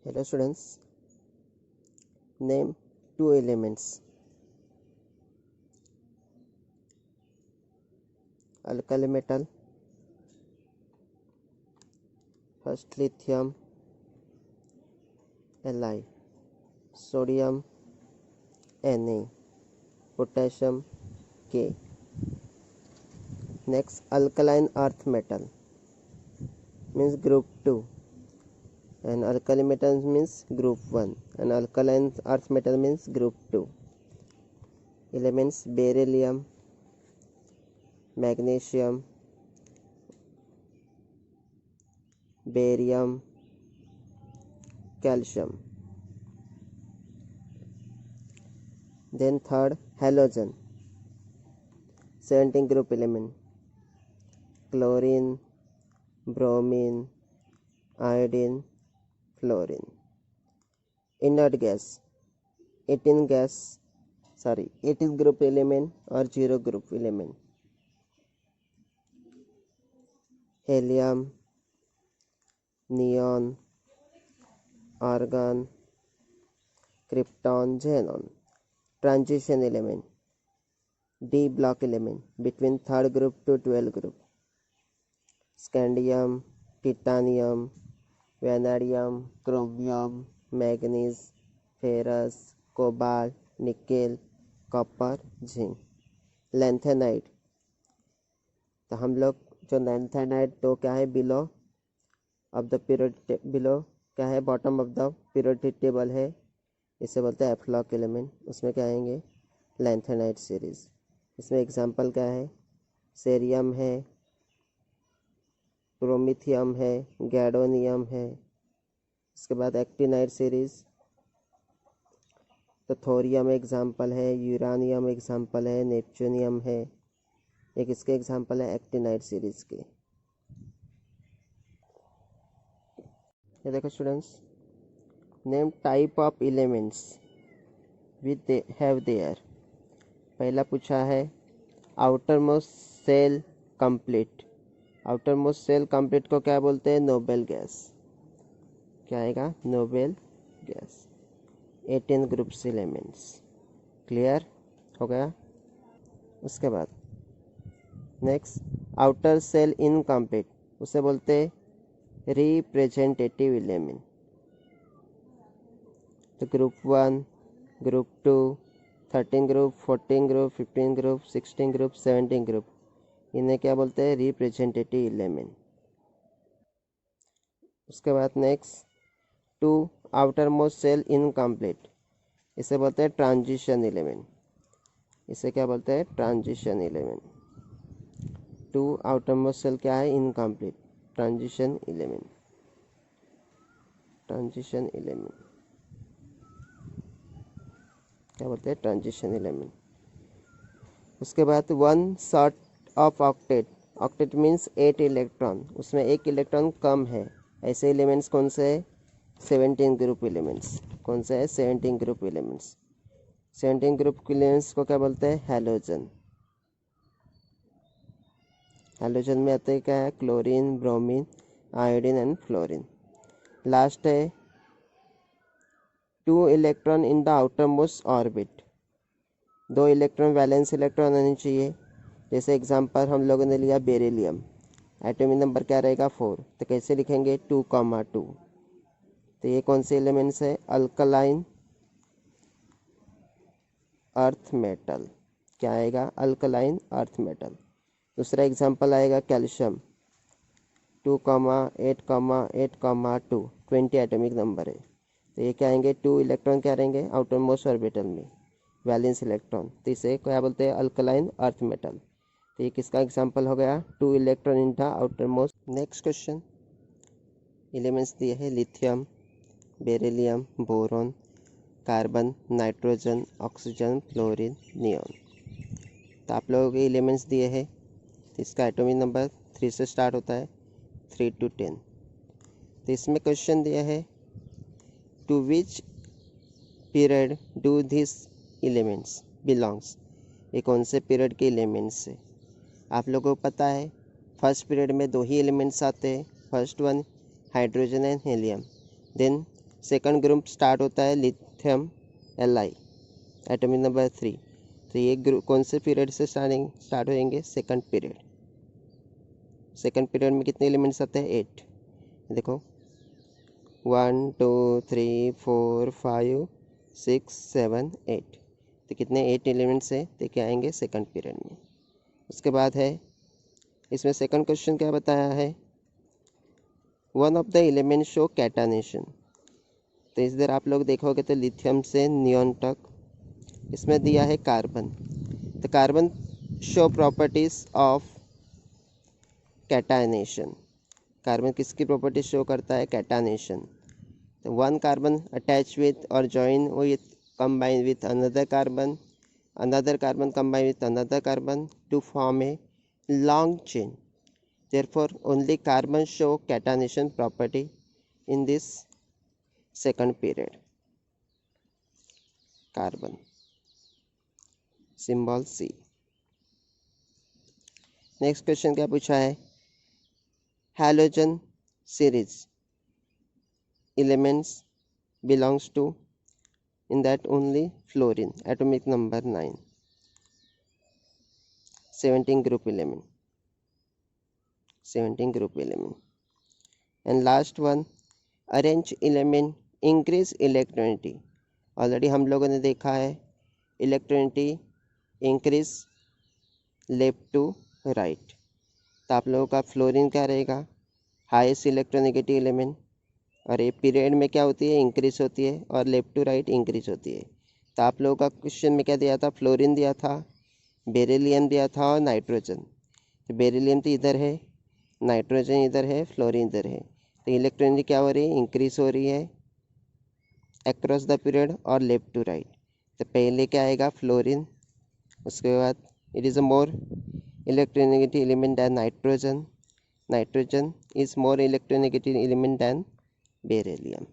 Hello students, name two elements. Alkali metal, first lithium Li, sodium Na, potassium K. Next, alkaline earth metal means group 2 and alkali metal means group 1 and alkaline earth metal means group 2. Elements beryllium, magnesium, barium, calcium. Then third, halogen, 17 group element, chlorine, bromine, iodine, fluorine. Inert gas, 18 group element or 0 group element, helium, neon, argon, krypton, xenon. Transition element, D block element between 3rd group to 12th group, scandium, titanium, vanadium, chromium, manganese, ferrous, cobalt, nickel, copper, zinc. Lanthanide, तो हम लोग जो lanthanide तो क्या है below of the period, below क्या है bottom of the periodic table है, इसे बोलते हैं एफ्लॉक एलिमेंट. उसमें क्या आएंगे लैंथेनाइट सीरीज. इसमें एग्जांपल क्या है, सेरियम है, प्रोमिथियम है, गैडोनियम है. इसके बाद एक्टिनाइट सीरीज, तो थोरियम एग्जांपल है, यूरानियम एग्जांपल है, नेपच्यूनियम है. एक इसके एग्जांपल है एक्टिनाइट सीरीज के. ये देखो students, name type of elements with have their. पहला पूछा है outermost shell complete. Outermost shell complete को क्या बोलते हैं, नोबेल गैस. क्या आएगा, noble gas. 18 groups elements. Clear हो गया. उसके बाद नेक्स्ट, आउटर सेल इनकम्प्लीट, उसे बोलते हैं रिप्रेजेंटेटिव एलिमेंट. तो group 1, group 2, 13 group, 14 group, 15 group, 16 group, 17 group, इन्हें क्या बोलते हैं, रिप्रेजेंटेटिव एलिमेंट. उसके बाद next, 2 outermost shell incomplete, इसे बोलते हैं ट्रांजिशन एलिमेंट. इसे क्या बोलते हैं, transition element. 2 outermost shell क्या है, incomplete, transition element. Transition element क्या बोलते हैं, ट्रांजिशन एलिमेंट. उसके बाद 1 short of octet. Octet means 8 electron, उसमें 1 इलेक्ट्रॉन कम है. ऐसे एलिमेंट्स कौन से है, 17 ग्रुप एलिमेंट्स. कौन से है, 17 ग्रुप एलिमेंट्स. 17 ग्रुप एलिमेंट्स को क्या बोलते हैं, हैलोजन. हैलोजन में आते हैं क्या है, chlorine, bromine, iodine and fluorine. Last है 2 electron in the outer most orbit. 2 electron valence electron होने चाहिए. जैसे एग्जांपल हम लोगों ने लिया बेरिलियम, एटॉमिक नंबर क्या रहेगा, 4. तो कैसे लिखेंगे, 2,2. तो ये कौन से एलिमेंट्स है, अल्कलाइन अर्थ मेटल. क्या आएगा, अल्कलाइन अर्थ मेटल. दूसरा एग्जांपल आएगा कैल्शियम, 2,8,8,2, 20 एटॉमिक नंबर है. तो ये क्या आएंगे, 2 इलेक्ट्रॉन क्या रहेंगे आउटर मोस्ट ऑर्बिटल में, वैलेंस इलेक्ट्रॉन. तो इसे क्या बोलते हैं, अल्कलाइन अर्थ मेटल. तो ये किसका एग्जांपल हो गया, 2 electron in the outer most. Next question, elements दिए हैं lithium, beryllium, boron, carbon, nitrogen, oxygen, fluorine, neon. तो आप लोगों के एलिमेंट्स दिए हैं. तो इसका एटॉमिक नंबर 3 से स्टार्ट होता है, 3 to 10. तो इसमें क्वेश्चन दिया है to which period do this elements belongs. ये कौन से पीरियड के एलिमेंट्स है. आप लोगों को पता है फर्स्ट पीरियड में 2 ही एलिमेंट्स आते हैं. First one hydrogen and helium. Then second group start होता है लिथियम Li, एटॉमिक नंबर 3। तो ये ग्रुप कौन से पीरियड से स्टार्ट होंगे? Second period. सेकंड पीरियड में कितने एलिमेंट्स आते हैं? 8। देखो 1 2 3 4 5 6 7 8। तो कितने 8 एलिमेंट्स है? तो क्या आएंगे सेकंड पीरियड में। उसके बाद है इसमें सेकंड क्वेश्चन क्या बताया है? One of the element show catenation. तो इधर आप लोग देखोगे तो लिथियम से नियॉन तक इसमें दिया है कार्बन। तो carbon show properties of catenation. Carbon किसकी प्रॉपर्टी शो करता है? कैटानेशन। तो वन कार्बन अटैच विथ और join with combine with another carbon combine with another carbon to form a long chain. Therefore only carbon show catenation property in this second period. Carbon symbol C. Next question क्या पूछा है? Halogen series elements belongs to in that only fluorine, atomic number 9, 17 group element, 17 group element. And last one, arrange element increase electronity. Already हम लोगों ने देखा है इलेक्ट्रॉनिटी increase left to right. तो आप लोगों का फ्लोरीन क्या रहेगा? हाईएस्ट इलेक्ट्रोनेगेटिव एलिमेंट, और ये पीरियड में क्या होती है? इंक्रीज होती है, और लेफ्ट टू राइट इंक्रीज होती है। तो आप लोगों का क्वेश्चन में क्या दिया था? फ्लोरीन दिया था, बेरिलियम दिया था और नाइट्रोजन। तो बेरिलियम तो इधर है, नाइट्रोजन इधर है, फ्लोरीन इधर है। तो इलेक्ट्रॉनिटी क्या हो रही है? इंक्रीज हो रही है अक्रॉस द पीरियड और लेफ्ट टू राइट। तो पहले क्या आएगा? फ्लोरीन। उसके बाद it is a more electronegative element than nitrogen. Nitrogen is more electronegative element than beryllium.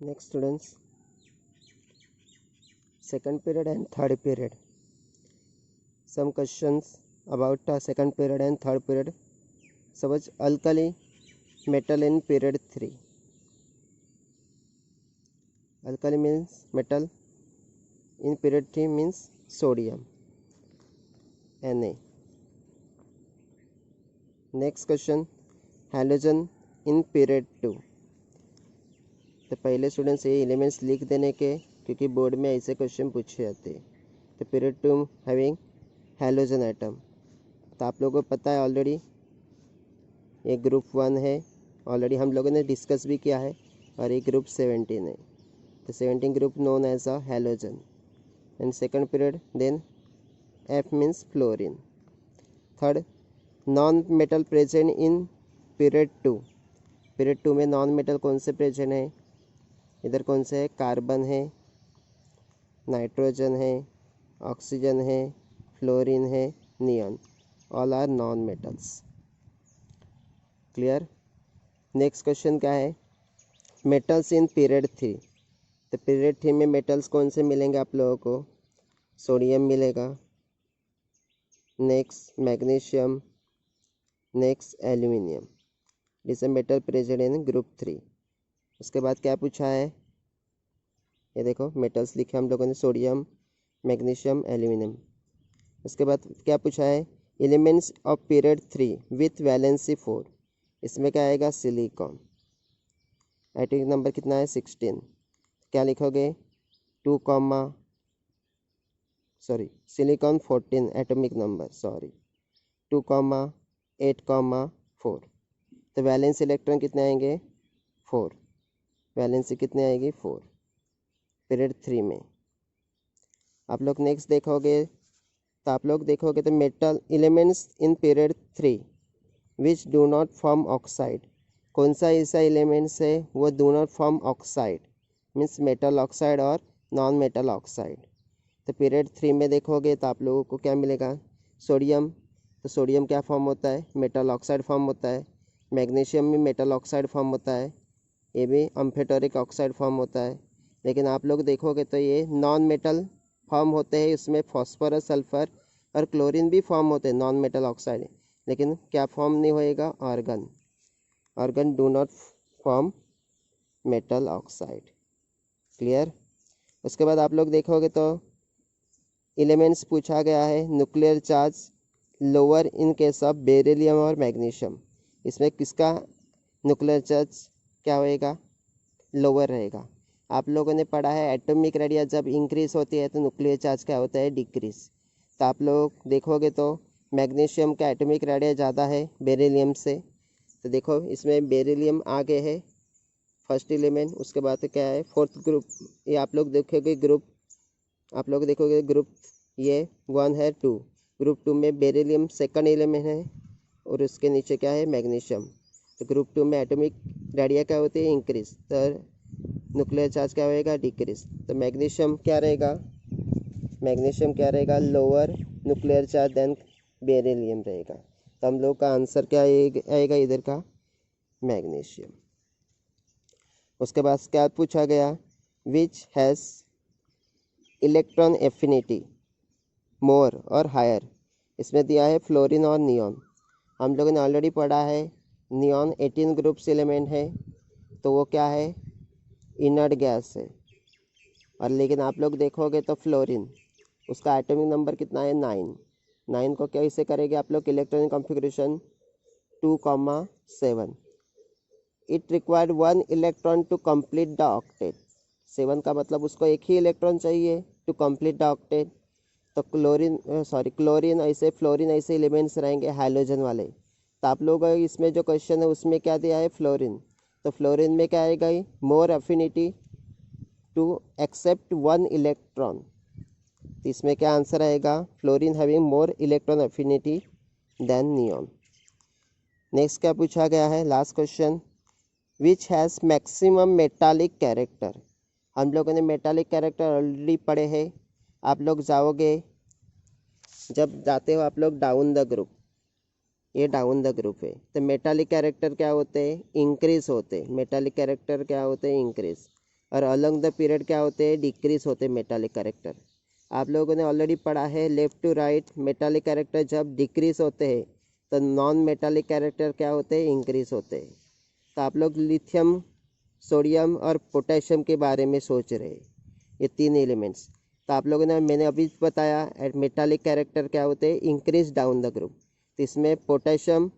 Next students, second period and third period. Some questions about second period and third period. Suppose alkali metal in period 3. Alkali means metal in period 3 means sodium, Na. Next question, halogen in period 2. तो पहले students ये elements लिख देने के, क्योंकि board में ऐसे question पूछे जाते हैं। तो पीरियड 2 हैविंग हैलोजन आइटम। तो आप लोगों को पता है ऑलरेडी ये ग्रुप 1 है, ऑलरेडी हम लोगों ने डिस्कस भी किया है, और ये ग्रुप 17 है। तो 17 ग्रुप known as a halogen. And second period then F means fluorine. Third, non metal present in period 2। Period 2 में नॉन मेटल कौन से प्रेजेंट है? इधर कौन से है? कार्बन है, नाइट्रोजन है, ऑक्सीजन है, फ्लोरीन है, neon. All are non metals. Clear? Next question क्या है? Metals in period 3। तो पीरियड 3 में मेटल्स कौन से मिलेंगे आप लोगों को? सोडियम मिलेगा, next magnesium, next aluminium. This metal present in group 3। उसके बाद क्या पूछा है? ये देखो मेटल्स लिखे हम लोगों ने, सोडियम, मैग्नीशियम, एल्यूमिनियम। उसके बाद क्या पूछा है? Elements of period 3 with valency 4। इसमें क्या आएगा? सिलिकॉन। एटॉमिक नंबर कितना है? 16। क्या लिखोगे? Silicon 14 atomic number, 2, 8, 4। तो वैलेंस इलेक्ट्रॉन कितने आएंगे? 4। वैलेंसी कितनी आएगी? 4 पीरियड 3 में। आप लोग नेक्स्ट देखोगे तो आप लोग देखोगे तो metal elements in period 3 which do not form oxide. कौन सा ऐसा एलिमेंट्स है वो do not form oxide? Means metal oxide और नॉन मेटल ऑक्साइड। तो पीरियड 3 में देखोगे तो आप लोगों को क्या मिलेगा? सोडियम। तो सोडियम क्या फॉर्म होता है? मेटल ऑक्साइड फॉर्म होता है। मैग्नीशियम भी मेटल ऑक्साइड फॉर्म होता है, ये भी अम्फेटोरिक ऑक्साइड फॉर्म होता है। लेकिन आप लोग देखोगे तो ये नॉन मेटल फॉर्म होते हैं, इसमें फॉस्फोरस, सल्फर और क्लोरीन भी फॉर्म होते हैं नॉन मेटल ऑक्साइड। लेकिन क्या फॉर्म नहीं होएगा? Argon. Argon do not form metal oxide. Clear. उसके बाद आप लोग देखोगे तो एलिमेंट्स पूछा गया है, nuclear charge lower in case of beryllium और मैग्नीशियम। इसमें किसका न्यूक्लियर चार्ज क्या होएगा, लोअर रहेगा। आप लोगों ने पढ़ा है एटॉमिक रेडियस जब इंक्रीज होती है तो न्यूक्लियर चार्ज क्या होता है, डिक्रीज। तो आप लोग देखोगे तो मैग्नीशियम का एटॉमिक रेडियस ज़्यादा है बेरिलियम से। तो देखो इसमें बेरिलियम आगे है फर्स्ट एलिमेंट, उसके बाद क्या है फोर्थ ग्रुप। ये आप लोग देखोगे ग्रुप, आप लोग देखोगे ग्रुप ये 1 है 2, ग्रुप 2 में बेरिलियम सेकंड एलिमेंट है और उसके नीचे क्या है मैग्नीशियम। तो ग्रुप 2 में एटॉमिक रेडियस क्या होती है, इंक्रीज, तो न्यूक्लियर चार्ज क्या होएगा, डिक्रीज। तो मैग्नीशियम क्या रहेगा, मैग्नीशियम क्या रहेगा, lower nuclear charge than beryllium रहेगा। तो हम लोग का आंसर क्या आएगा इधर का, मैग्नीशियम। उसके बाद क्या पूछा गया, विच हैज़ इलेक्ट्रॉन एफिनिटी मोर और हायर। इसमें दिया है फ्लोरीन और नियॉन। हम लोगों ने ऑलरेडी पढ़ा है नियॉन 18 ग्रुप्स एलिमेंट है, तो वो क्या है, इनर्ट गैस है। और लेकिन आप लोग देखोगे तो फ्लोरीन, उसका एटॉमिक नंबर कितना है, 9। 9 को कैसे करेंगे आप लोग, electronic configuration 2,7। It required 1 electron to complete the octet. 7 का मतलब उसको एक ही इलेक्ट्रॉन चाहिए टू कंप्लीट द ऑक्टेट। तो क्लोरीन ऐसे, फ्लोरीन ऐसे एलिमेंट्स रहेंगे हाइड्रोजन वाले। तो आप लोग इसमें जो क्वेश्चन है उसमें क्या दिया है, फ्लोरीन। तो फ्लोरीन में क्या आएगा, more affinity to accept 1 electron. तो इसमें क्या आंसर आएगा, fluorine having more electron affinity than neon. Next क्या पूछा गया है, last question, which has maximum metallic character. हम लोगों ने मेटालिक कैरेक्टर ऑलरेडी पढ़े हैं। आप लोग जाओगे, जब जाते हो आप लोग डाउन द ग्रुप, ये डाउन द ग्रुप है, तो मेटालिक कैरेक्टर क्या होते हैं, इंक्रीज होते हैं। मेटालिक कैरेक्टर क्या होते हैं, इंक्रीज। और अलॉन्ग द पीरियड क्या होते हैं, डिक्रीज होते हैं मेटालिक कैरेक्टर। आप लोगों ने ऑलरेडी पढ़ा है left to right metallic character जब डिक्रीज होते हैं तो नॉन मेटालिक कैरेक्टर क्या होते हैं, इंक्रीज होते हैं। तो आप लोग लिथियम, सोडियम और पोटेशियम के बारे में सोच रहे हैं, ये 3 एलिमेंट्स। तो आप लोगों ने, मैंने अभी बताया मेटालिक कैरेक्टर क्या होते हैं, इंक्रीज डाउन द ग्रुप। तो इसमें पोटेशियम,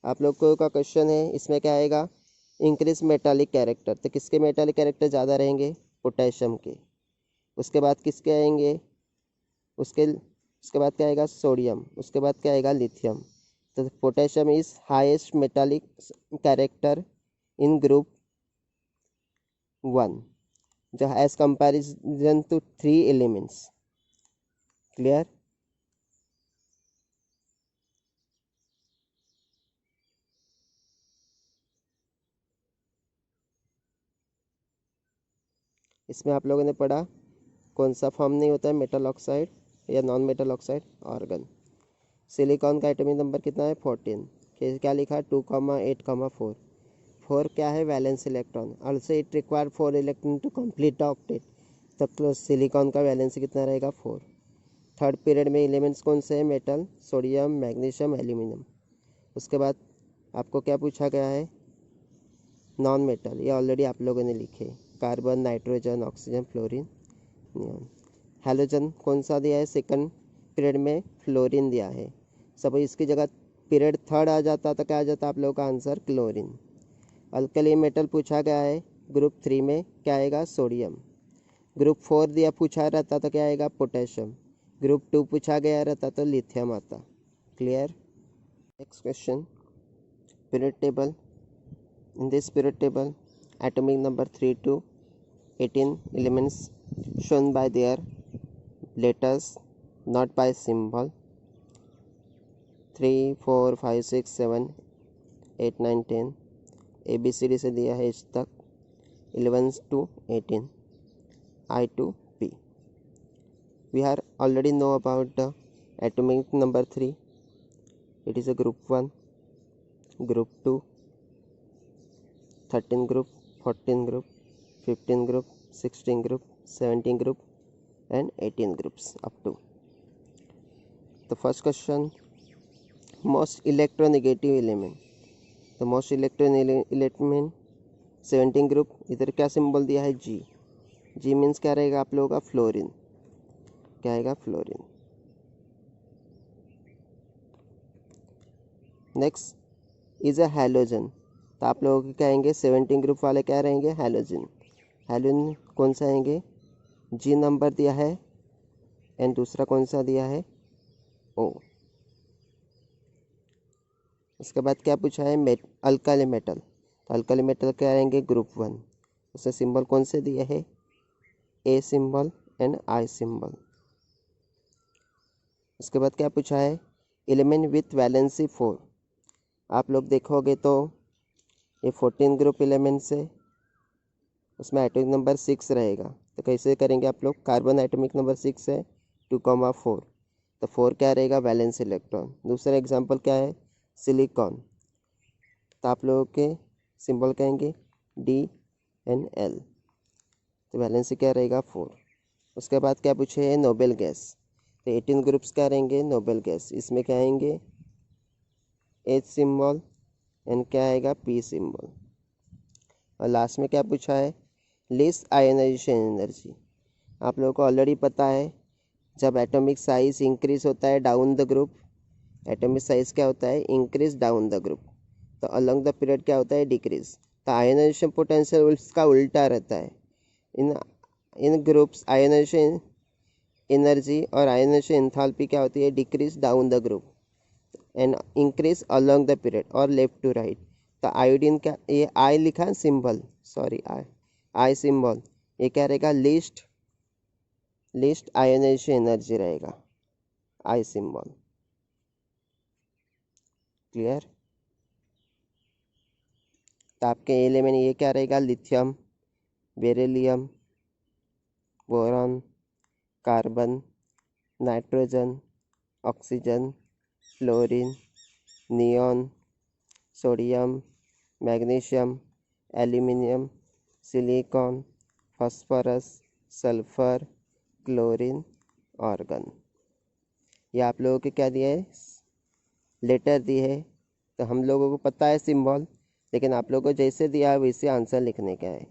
आप लोगों का क्वेश्चन है इसमें क्या आएगा, इंक्रीज मेटालिक कैरेक्टर। तो किसके मेटालिक कैरेक्टर ज़्यादा रहेंगे, पोटेशियम के। उसके बाद किसके आएंगे, उसके बाद क्या आएगा, सोडियम। उसके बाद क्या आएगा, लिथियम। तो potassium is highest metallic character in group 1 जो as comparison to 3 elements. Clear. इसमें आप लोगों ने पढ़ा कौन सा फॉर्म नहीं होता है, मेटल ऑक्साइड या non metal oxide, argon. Silicon का एटॉमिक नंबर कितना है, 14। क्या लिखा, 2,8,4। 4 क्या है, valence electron. Also it require 4 electron to complete the octet. तब सिलिकॉन का वैलेंस कितना रहेगा, 4। थर्ड पीरियड में एलिमेंट्स कौन से हैं, मेटल, सोडियम, मैग्नीशियम, एल्यूमिनियम। उसके बाद आपको क्या पूछा गया है, नॉन मेटल, ये ऑलरेडी आप लोगों ने लिखे, carbon, nitrogen, oxygen, fluorine, neon. Halogen कौन सा दिया है, सेकंड पीरियड में फ्लोरीन दिया है। सब इसकी जगह पीरियड थर्ड आ जाता तो क्या आ जाता आप लोगों का आंसर, क्लोरीन। अल्कली मेटल पूछा गया है ग्रुप 3 में, क्या आएगा, सोडियम। ग्रुप 4 दिया पूछा रहता तो क्या आएगा, पोटेशियम। ग्रुप 2 पूछा गया रहता तो लिथियम आता। Clear. Next question, period table. In this period table atomic number 3 to 18 elements shown by their letters, not by symbol. 3, 4, 5, 6, 7, 8, 9, 10 ABCD से दिया है इस तक, 11 to 18 I to P. We are already know about the atomic number 3. It is a group 1, group 2, 13 group, 14 group, 15 group, 16 group, 17 group and 18 groups up to. The first question, most electronegative element. तो most electron element 17 group, इधर क्या symbol दिया है जी। जी means क्या रहेगा आप लोगों का फ्लोरीन, क्या आएगा fluorine. Next is a halogen, तो आप लोगों के क्या आएंगे 17 ग्रुप वाले क्या रहेंगे हैलोजन। हैलोजन कौन सा आएंगे, जी नंबर दिया है एंड दूसरा कौन सा दिया है ओ। उसके बाद क्या पूछा है अल्काली मेटल, तो अल्काली मेटल क्या आएंगे ग्रुप 1, उससे सिंबल कौन से दिए है a symbol and I symbol. उसके बाद क्या पूछा है एलिमेंट विथ वैलेंसी 4, आप लोग देखोगे तो ये 14 ग्रुप एलिमेंट से उसमें एटॉमिक नंबर 6 रहेगा, तो कैसे करेंगे आप लोग, कार्बन एटॉमिक नंबर 6 है 2,4, तो 4 क्या रहेगा वैलेंस इलेक्ट्रॉन। दूसरा एग्जांपल क्या है सिलिकॉन, तो आप लोगों के सिंबल कहेंगे डी एन एल, तो वैलेंसी क्या रहेगा 4। उसके बाद क्या पूछे है नोबेल गैस, तो 18 ग्रुप्स क्या रहेंगे नोबेल गैस, इसमें क्या आएंगे एच सिंबल एंड क्या आएगा पी सिंबल। और लास्ट में क्या पूछा है लिस्ट आयोनाइजेशन एनर्जी, आप लोगों को ऑलरेडी पता है जब एटॉमिक साइज इंक्रीज होता है down the group, atomic size क्या होता है इंक्रीज डाउन द ग्रुप, तो अलोंग द पीरियड क्या होता है डिक्रीज, तो आयोनाइजेशन पोटेंशियल उसका उल्टा रहता है। इन ग्रुप्स आयोनाइजेशन एनर्जी और आयोनाइजेशन एंथैल्पी क्या होती है decrease down the group and increase along the period और लेफ्ट टू राइट। तो आयोडीन का ये आई लिखा है सिंबल, सॉरी आई सिंबल, ये क्या रहेगा लिस्ट आयोनाइजेशन एनर्जी रहेगा आई सिंबल। क्लियर, तो आपके एलिमेंट ये क्या रहेगा lithium, beryllium, boron, carbon, nitrogen, oxygen, fluorine, neon, sodium, magnesium, aluminium, silicon, phosphorus, sulphur, chlorine, argon. ये आप लोगों के क्या दिया है लेटर दिए है, तो हम लोगों को पता है सिंबल, लेकिन आप लोगों को जैसे दिया है वैसे आंसर लिखने का है।